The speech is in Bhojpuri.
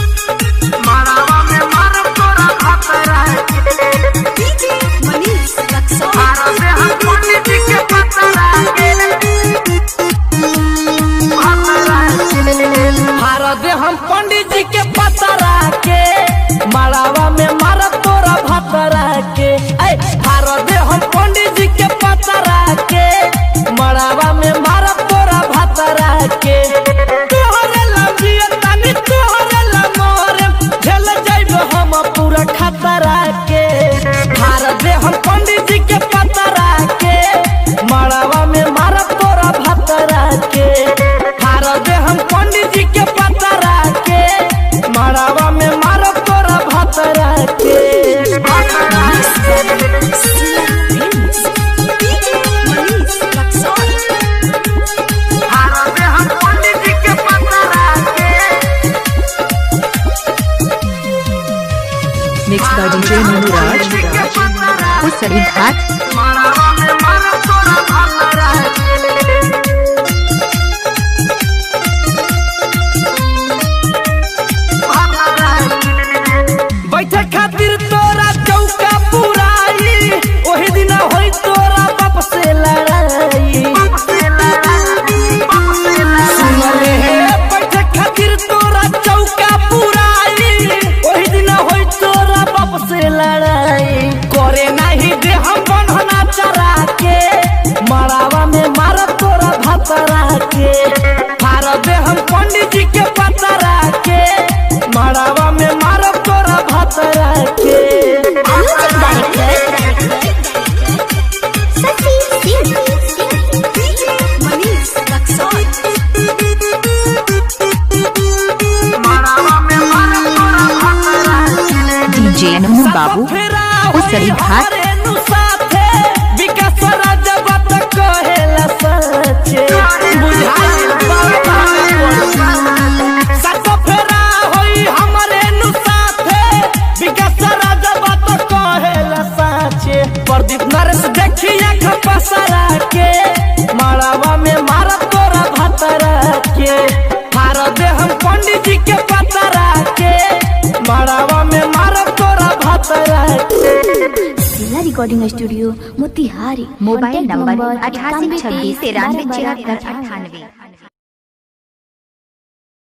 मड़ावा में मार तोरा खतरा डीजे मनीष रक्सौल हारो से हम पंडित जी के पतरा हारो दे हम पंडित जी के पतरा के मड़ावा में मार तोरा भतरा के हारो दे हम पंडित जी के पतरा के मड़ावा में मार तोरा भतरा के तोहरे लगिए तनी तोहरे लमोरे झेल जाइबो हम पूरा खतरा के हारो दे हम पंडित जी के पतरा के मड़ावा में मार तोरा भतरा के हारो दे हम पंडित जी के पतरा के मड़ावा में मार तोरा भतरा के डीजे मनीष रक्सौल हारो दे हम पंडित जी के पतरा के Mixed by DJ Manuraj, Usari Ghat, मड़ावा में मार तोरा भतरा के बैठे खातिर तोरा चौका पुराई ओही दिन होई तोरा बाप से लड़ाई सुनले हे बैठे खातिर तोरा चौका पुराई ओही दिन होई तोरा बाप से लड़ाई करे नहीं दे हम बन्हना चरा के मड़ावा में मार तोरा भतरा के हार दे हम पंडित जी के पतरा के मड़ावा में मार तोरा भतरा के म्यूजिक डायरेक्टर सची सिंह डीजे मनीष रक्सौल मड़ावा में मार तोरा भतरा के DJ Nunu Babu, Usari Ghat, विकास राजब कहेला सचे बुझाई सात फेरा होई हमरे नु साथे विकास राजब कहेला सचे प्रदीप नरेश देखिया खपसरा के मड़ावा में मार तोरा भतरा के हार दे हम पंडित जी के पतरा के मड़ावा में मार तोरा भतरा के जिला recording studio Motihari. Mobile contact number number 8826 93 74 98।